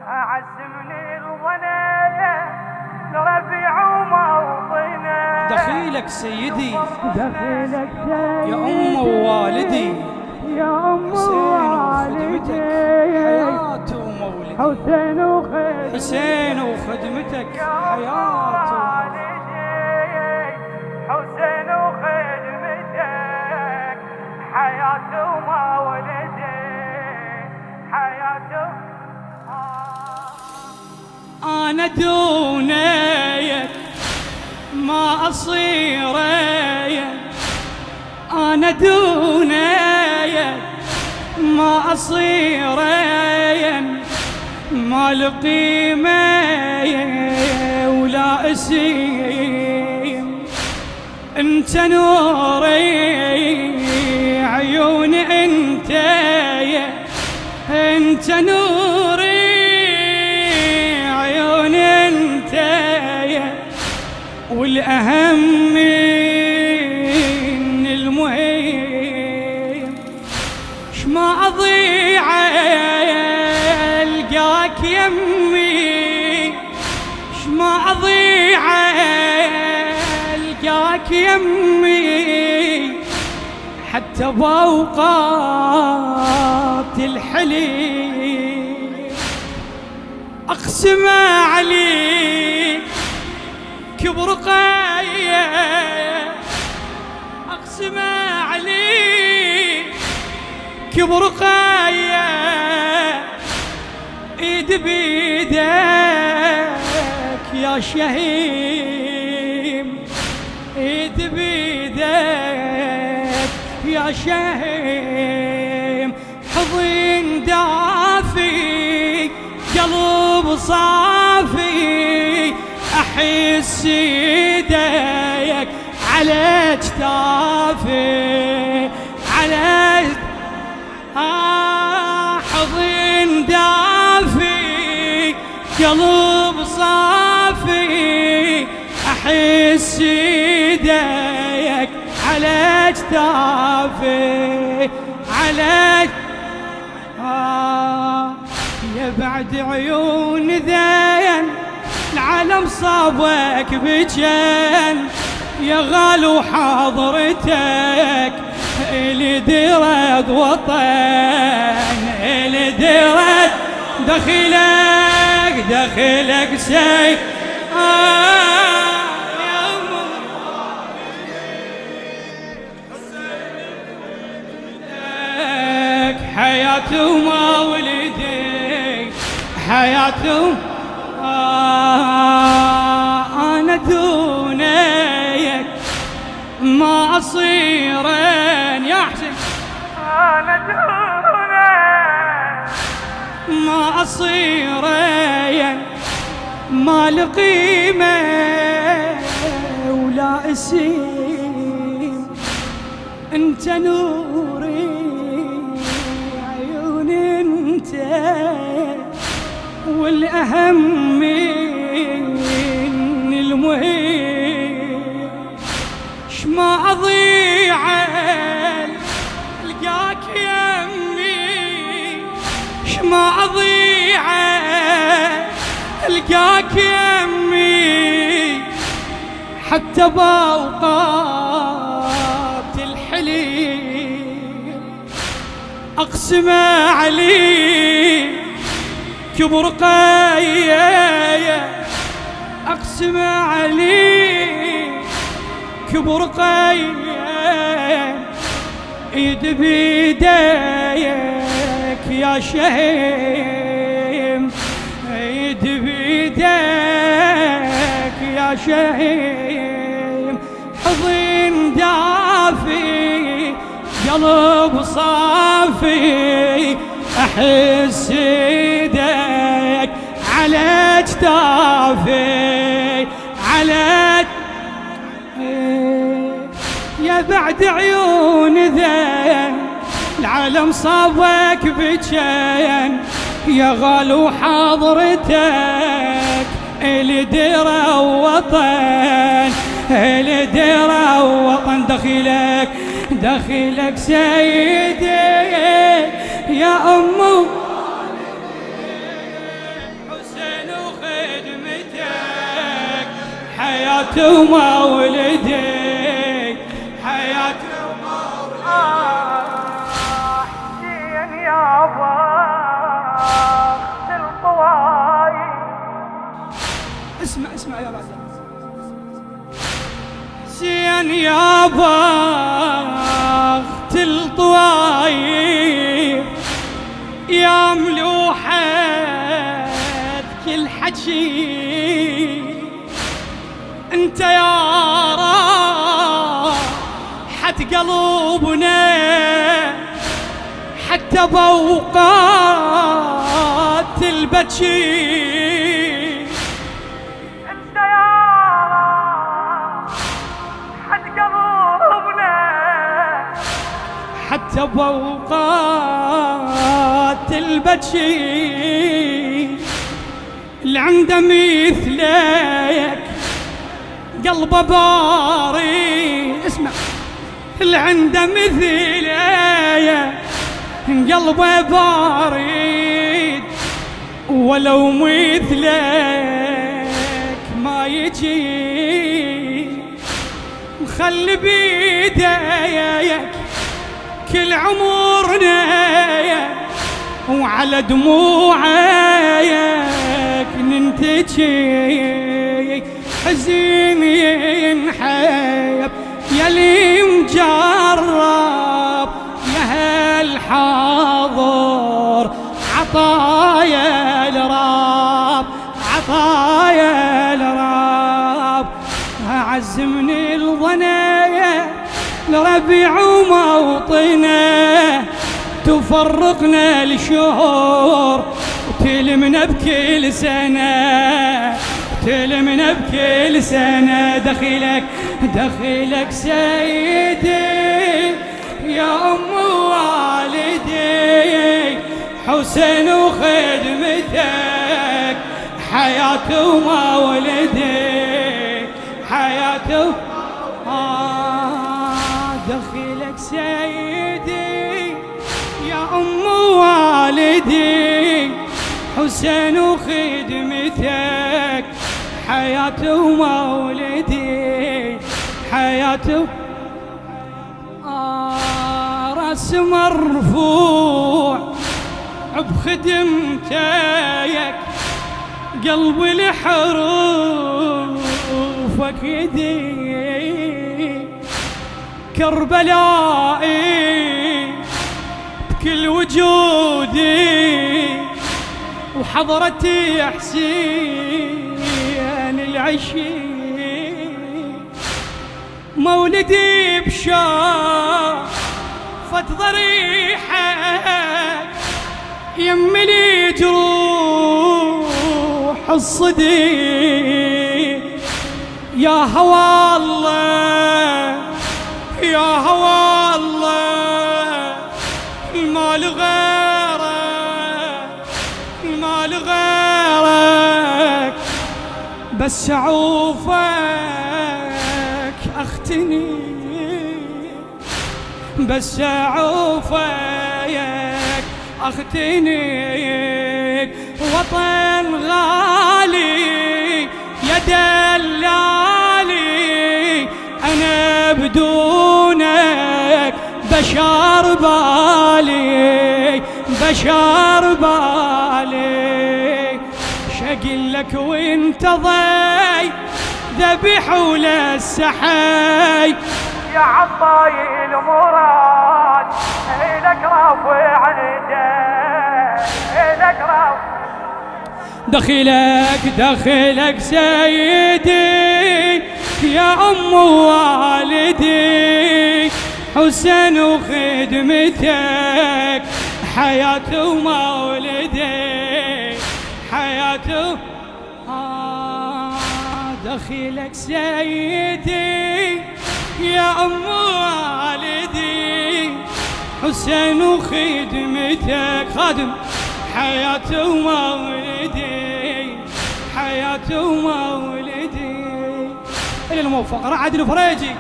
عزمني الظنايا لربيع وموطنه. دخيلك سيدي دخيلك يا أم ووالدي، يا أم ووالدي، حياة ومولدي، حسين وخدمتك، حسين وخدمتك حياة حسين وخدمتك حياة ومولدي، حياة. أنا دونك ما أصيرك، أنا دونك ما أصيرك، ما لقيمة ولا اسيم. انت نوري عيوني، انت نوري عيوني، انت والأهم من المهم. شما أضيع ألقاك يمي، شما أضيع ألقاك يمي، حتى بأوقات الحليم أقسم عليك كبرقاية، أقسم عليك كبرقاية، إيد بيدك يا شهيم، إيد بيدك يا شهيم. حضن دافي قلب صافي، أحس يديك على جتافي، على حضن دافي قلب صافي، أحس يديك على جتافي، على يا بعد عيون ذين العالم صابك بجن، يا غالو حضرتك اللي درد وطن، اللي درد دخلك سي حياته وما ولدي، حياته أنا دونك ما أصيرن يا حسين، أنا دونك ما أصيرن، ما لقيمة ولا اسيم. انت نوري عيوني، انت والأهم من المهم. شما أضيع ألقاك يمي، شما أضيع ألقاك يمي، حتى بأوقات الحليم أقسم عليك كبرقاية، أقسم عليك كبرقاية، إيد بيديك يا شهيم، إيد بيديك يا شهيم. حضن دافي قلب صافي، أحس يديك على جتافي، على يا بعد عيون ذين العالم صابك بجين، يا غالو حضرتك اللي درى وطن، اللي درى وطن. دخيلك سيدي يا أم حياتي ومولدي حياتي حسين يا بخت الطوايف. اسمع يا بعد حسين يا بخت الطوايف يا ملوحة كل حكي انت يا راحة قلوبنا حتى بوقات البكي انت يا حد قلوبنا حتى بوقات البكي اللي عنده مثلك قلبه باري. اسمع اللي عنده مثلك قلبه بارد ولو مثلك ما يجي مخلي بيديك كل عمرنا وعلى دموعك ننتجي حزين ينحب يلي مجرب يا هالحاضر عطايا الراب عطايا الراب أعز من الظنايا لربيع وموطنه تفرقنا لشهور وتلمنا بكل سنة تلمنا بكل سنة دخلك سيدي يا أم والدي حسين وخدمتك حياتي ومولدي حياتي دخلك سيدي يا أم والدي حسين وخدمتك حياتي ومولدي حياتي راس مرفوع بخدمتك قلبي لحروفك يدي كربلائي بكل وجودي وحضرتي حسين العشي مولدي بشافة ضريحك يملي جروح الصديق يا هوى الله يا هوى الله المال غيرك المال غيرك بس عوفك اختني بس عوفك اختني وطن غالي يا دلالي انا بدونك بشار بالي بشار بالي شقل لك وانت ضي ذبح ولا السحي يا عطاي المراد إلك رافع عنده إلك رافع دخلك سيدي يا أم والدي حسين وخدمتك حياتي ومولدي حياتي دخلك سيدي يا أم والدي حسين وخدمتك خادم حياتي ومولدي حياتي ومولدي إلى الموفق عادل فريجي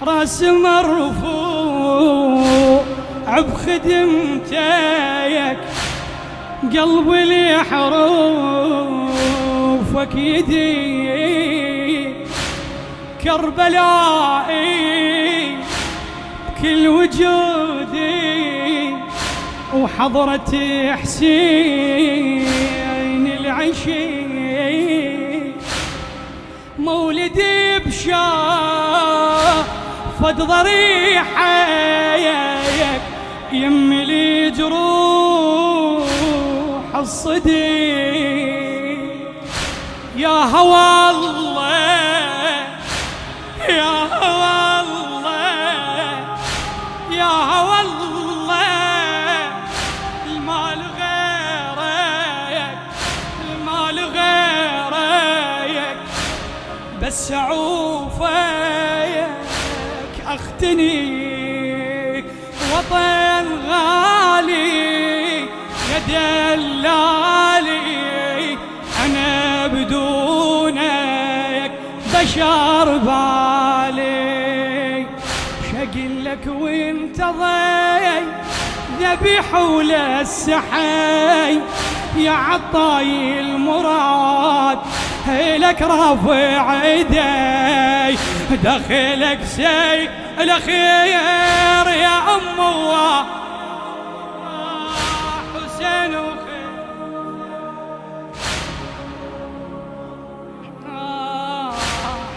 راس مرفوع بخدمتك قلبي لي حروفك بكفك يدي كربلائي بكل وجودي وحضرة حسين العشي مولدي بشافة ضريحك يملي جروح الصدي يا هوى الله يا هوى الله يا هوى الله المال غيرك المال غيرك بس عوفك اختني وطن غالي يا دلالي انا بدونك بشر بالي شقل لك وانت ضي ذبيح ولا السحي يا عطاي المراد لك رافع ايدي دخلك سي الخير يا ام الله حسين وخير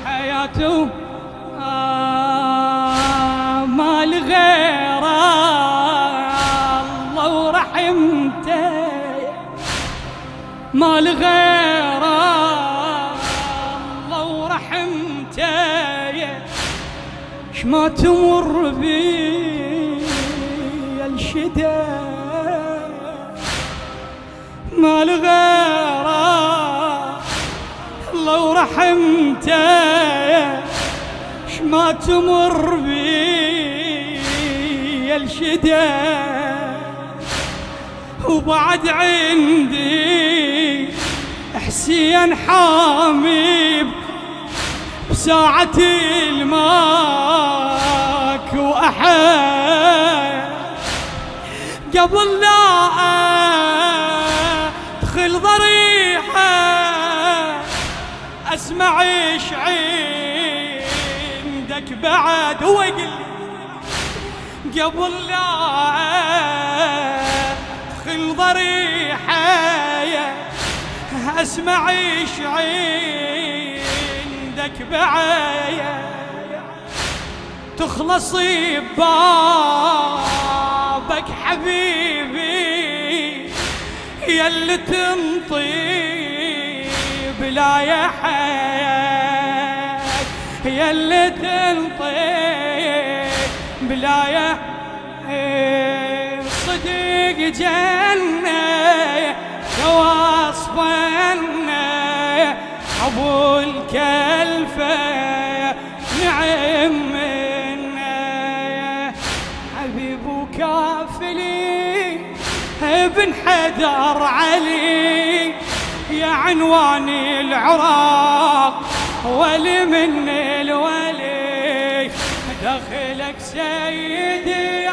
حياته ما لغير الله ورحمته ما لغير الله ورحمته شما تمر بي الشدة ما لغير الله ورحمته شما تمر بي الشدة وبعد عندي حسين حامي بساعة الماك وأحد قبل لا أدخل ضريحة أسمع إيش عندك بعد هو يقول قبل لا أدخل ضريحة أسمع إيش عندك بعايا تخلصي ببابك حبيبي ياللي تنطي بلا يا حياة ياللي تنطي بلا يا صديق جنة وصفنا ابو الكلفة نعم منا حبيب وكافلي ابن حدر علي يا عنواني العراق ولي من الولي دخلك سيدي